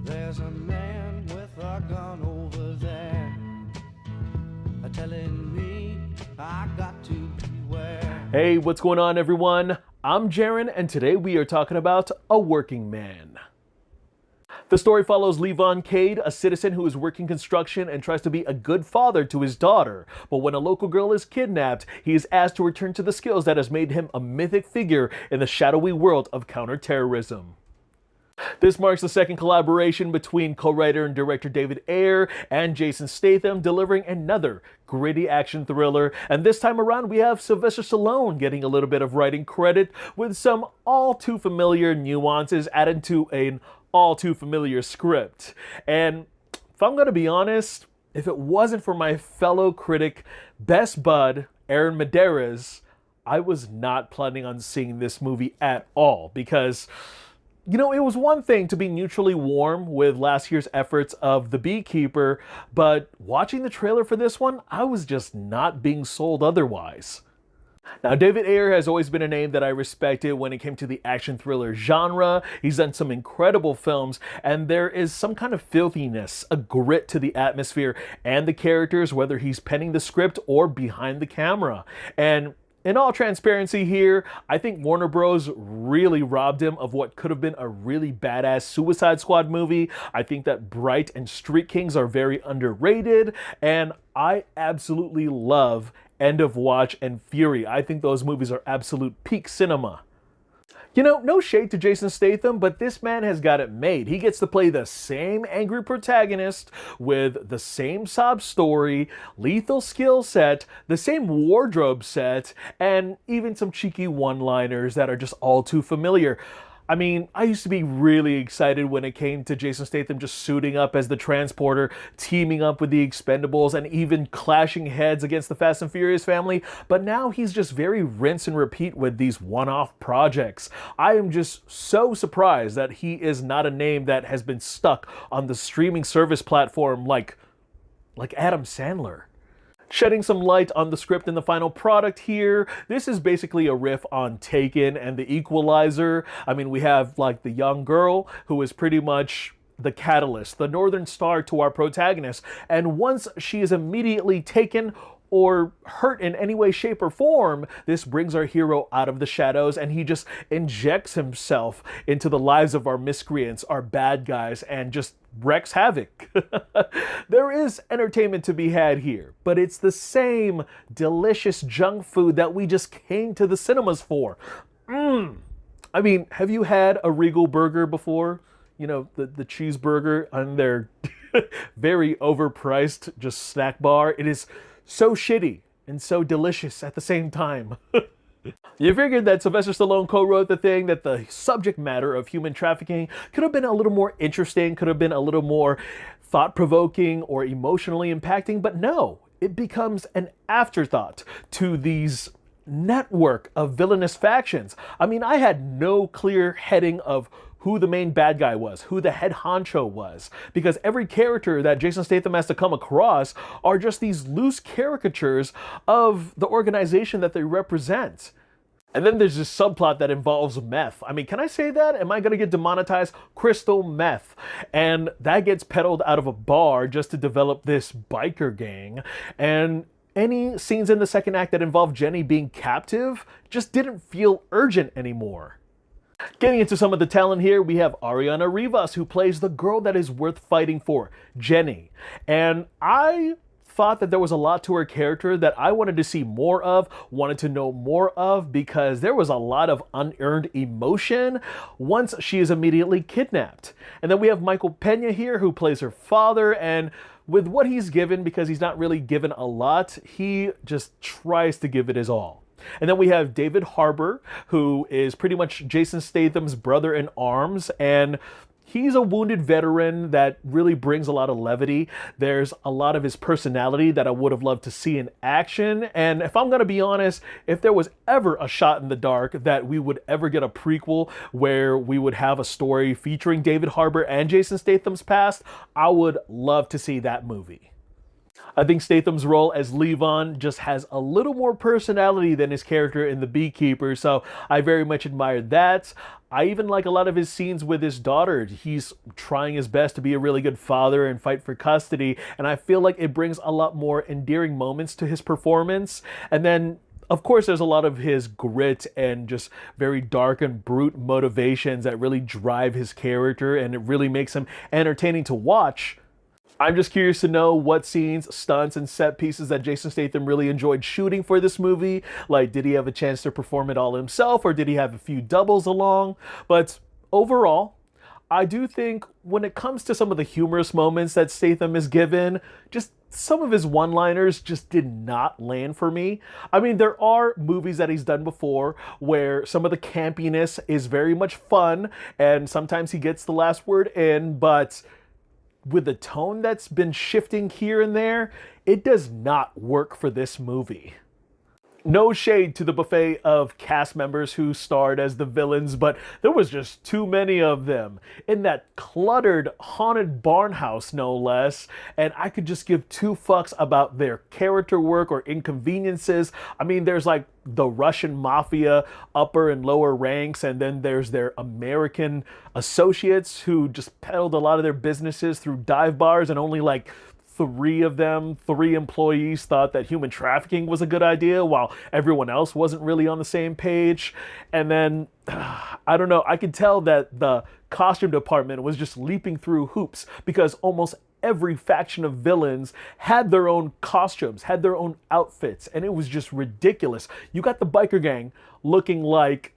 There's a man with a gun over there, telling me I got to beware. Hey, what's going on, everyone? I'm Jaren, and today we are talking about A Working Man. The story follows Levon Cade, a citizen who is working construction and tries to be a good father to his daughter. But when a local girl is kidnapped, he is asked to return to the skills that has made him a mythic figure in the shadowy world of counterterrorism. This marks the second collaboration between co-writer and director David Ayer and Jason Statham, delivering another gritty action thriller. And this time around, we have Sylvester Stallone getting a little bit of writing credit, with some all too familiar nuances added to an all too familiar script. And if I'm going to be honest, if it wasn't for my fellow critic, best bud, Aaron Medeiros, I was not planning on seeing this movie at all, because it was one thing to be neutrally warm with last year's efforts of The Beekeeper, but watching the trailer for this one, I was just not being sold otherwise. Now, David Ayer has always been a name that I respected when it came to the action thriller genre. He's done some incredible films, and there is some kind of filthiness, a grit to the atmosphere and the characters, whether he's penning the script or behind the camera. And in all transparency here, I think Warner Bros. Really robbed him of what could have been a really badass Suicide Squad movie. I think that Bright and Street Kings are very underrated, and I absolutely love End of Watch and Fury. I think those movies are absolute peak cinema. No shade to Jason Statham, but this man has got it made. He gets to play the same angry protagonist with the same sob story, lethal skill set, the same wardrobe set, and even some cheeky one-liners that are just all too familiar. I mean, I used to be really excited when it came to Jason Statham just suiting up as the Transporter, teaming up with the Expendables, and even clashing heads against the Fast and Furious family, but now he's just very rinse and repeat with these one-off projects. I am just so surprised that he is not a name that has been stuck on the streaming service platform like Adam Sandler. Shedding some light on the script and the final product here, this is basically a riff on Taken and The Equalizer. I mean, we have the young girl who is pretty much the catalyst, the northern star to our protagonist, and once she is immediately taken or hurt in any way, shape, or form, this brings our hero out of the shadows, and he just injects himself into the lives of our miscreants, our bad guys, and just wreaks havoc. There is entertainment to be had here, but it's the same delicious junk food that we just came to the cinemas for. I mean, have you had a Regal burger before? The cheeseburger on their very overpriced just snack bar. It is so shitty and so delicious at the same time. You figured that Sylvester Stallone co-wrote the thing, that the subject matter of human trafficking could have been a little more interesting, could have been a little more thought-provoking or emotionally impacting, but no, it becomes an afterthought to these network of villainous factions. I mean, I had no clear heading of who the main bad guy was, who the head honcho was, because every character that Jason Statham has to come across are just these loose caricatures of the organization that they represent. And then there's this subplot that involves meth. I mean, can I say that? Am I going to get demonetized? Crystal meth. And that gets peddled out of a bar just to develop this biker gang. And any scenes in the second act that involve Jenny being captive just didn't feel urgent anymore. Getting into some of the talent here, we have Ariana Rivas, who plays the girl that is worth fighting for, Jenny. And I thought that there was a lot to her character that I wanted to see more of, wanted to know more of, because there was a lot of unearned emotion once she is immediately kidnapped. And then we have Michael Pena here, who plays her father, and with what he's given, because he's not really given a lot, he just tries to give it his all. And then we have David Harbour, who is pretty much Jason Statham's brother in arms, and he's a wounded veteran that really brings a lot of levity. There's a lot of his personality that I would have loved to see in action, and if I'm going to be honest, if there was ever a shot in the dark that we would ever get a prequel where we would have a story featuring David Harbour and Jason Statham's past, I would love to see that movie. I think Statham's role as Levon just has a little more personality than his character in The Beekeeper, so I very much admired that. I even like a lot of his scenes with his daughter. He's trying his best to be a really good father and fight for custody, and I feel like it brings a lot more endearing moments to his performance. And then of course, there's a lot of his grit and just very dark and brute motivations that really drive his character, and it really makes him entertaining to watch. I'm just curious to know what scenes, stunts, and set pieces that Jason Statham really enjoyed shooting for this movie. Like, did he have a chance to perform it all himself, or did he have a few doubles along? But overall, I do think when it comes to some of the humorous moments that Statham is given, just some of his one-liners just did not land for me. I mean, there are movies that he's done before where some of the campiness is very much fun, and sometimes he gets the last word in, but with the tone that's been shifting here and there, it does not work for this movie. No shade to the buffet of cast members who starred as the villains, but there was just too many of them in that cluttered, haunted barn house, no less. And I could just give two fucks about their character work or inconveniences. I mean, there's like the Russian mafia upper and lower ranks, and then there's their American associates who just peddled a lot of their businesses through dive bars, and only like three employees thought that human trafficking was a good idea, while everyone else wasn't really on the same page. And then, I don't know, I could tell that the costume department was just leaping through hoops because almost every faction of villains had their own costumes, had their own outfits, and it was just ridiculous. You got the biker gang looking like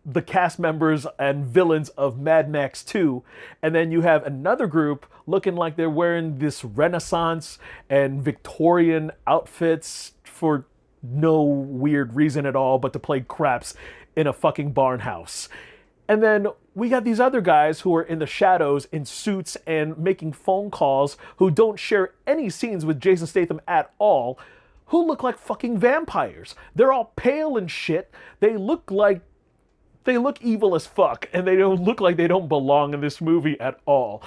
the cast members and villains of Mad Max 2, and then you have another group looking like they're wearing this Renaissance and Victorian outfits for no weird reason at all but to play craps in a fucking barn house. And then we got these other guys who are in the shadows in suits and making phone calls, who don't share any scenes with Jason Statham at all, who look like fucking vampires. They're all pale and shit. They look evil as fuck, and they don't look like they don't belong in this movie at all.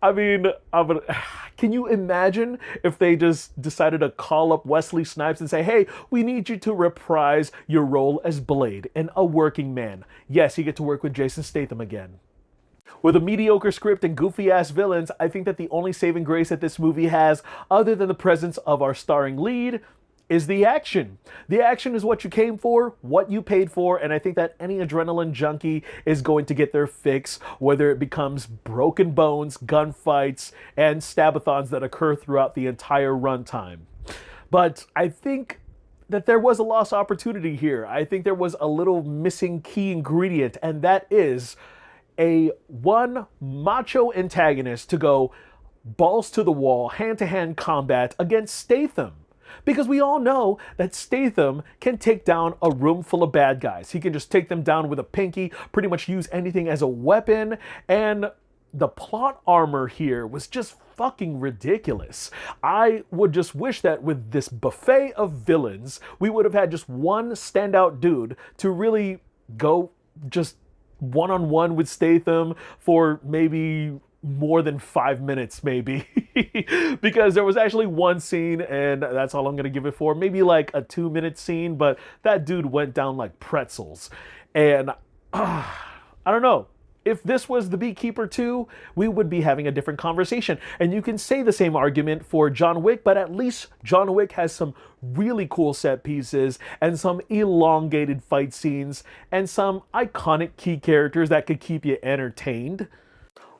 I mean, can you imagine if they just decided to call up Wesley Snipes and say, hey, we need you to reprise your role as Blade in A Working Man. Yes, you get to work with Jason Statham again. With a mediocre script and goofy-ass villains, I think that the only saving grace that this movie has, other than the presence of our starring lead, is the action. The action is what you came for, what you paid for, and I think that any adrenaline junkie is going to get their fix, whether it becomes broken bones, gunfights, and stabathons that occur throughout the entire runtime. But I think that there was a lost opportunity here. I think there was a little missing key ingredient, and that is one macho antagonist to go balls to the wall, hand-to-hand combat against Statham. Because we all know that Statham can take down a room full of bad guys. He can just take them down with a pinky, pretty much use anything as a weapon, and the plot armor here was just fucking ridiculous. I would just wish that with this buffet of villains, we would have had just one standout dude to really go just one-on-one with Statham for maybe more than 5 minutes, maybe. Because there was actually one scene, and that's all I'm gonna give it for, maybe like a 2-minute scene, but that dude went down like pretzels. And I don't know, if this was The Beekeeper 2, we would be having a different conversation. And you can say the same argument for John Wick, but at least John Wick has some really cool set pieces and some elongated fight scenes and some iconic key characters that could keep you entertained.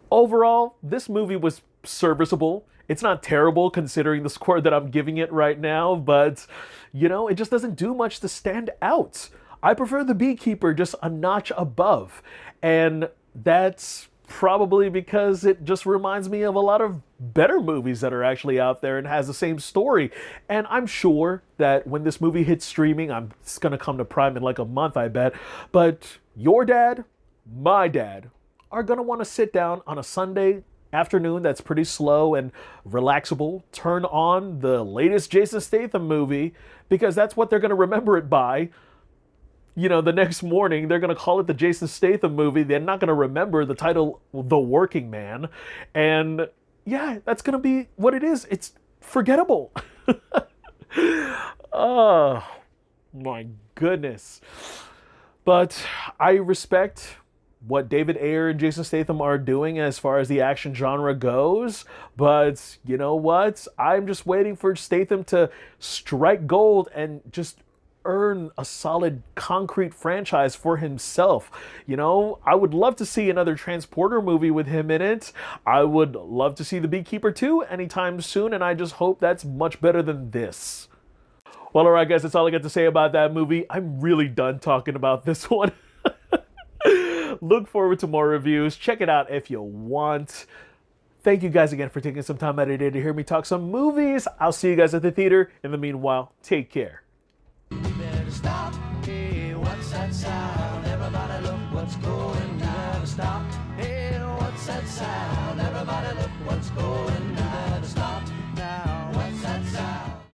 Overall, this movie was serviceable. It's not terrible considering the score that I'm giving it right now, but, you know, it just doesn't do much to stand out. I prefer The Beekeeper just a notch above, and that's probably because it just reminds me of a lot of better movies that are actually out there and has the same story. And I'm sure that when this movie hits streaming, it's gonna come to Prime in like a month, I bet, but your dad, my dad, are going to want to sit down on a Sunday afternoon that's pretty slow and relaxable, turn on the latest Jason Statham movie, because that's what they're going to remember it by. You know, the next morning, they're going to call it the Jason Statham movie. They're not going to remember the title, The Working Man. And yeah, that's gonna be what it is. It's forgettable. Oh my goodness. But I respect what David Ayer and Jason Statham are doing as far as the action genre goes. But you know what? I'm just waiting for Statham to strike gold and just earn a solid concrete franchise for himself. You know, I would love to see another Transporter movie with him in it. I would love to see The Beekeeper 2 anytime soon, and I just hope that's much better than this. Well, alright guys, that's all I got to say about that movie. I'm really done talking about this one. Look forward to more reviews. Check it out if you want. Thank you guys again for taking some time out of your day to hear me talk some movies. I'll see you guys at the theater. In the meanwhile, take care. Better stop. Hey, what's that sound? Everybody look what's going down. Stop. Hey, what's that sound? Everybody look what's going down.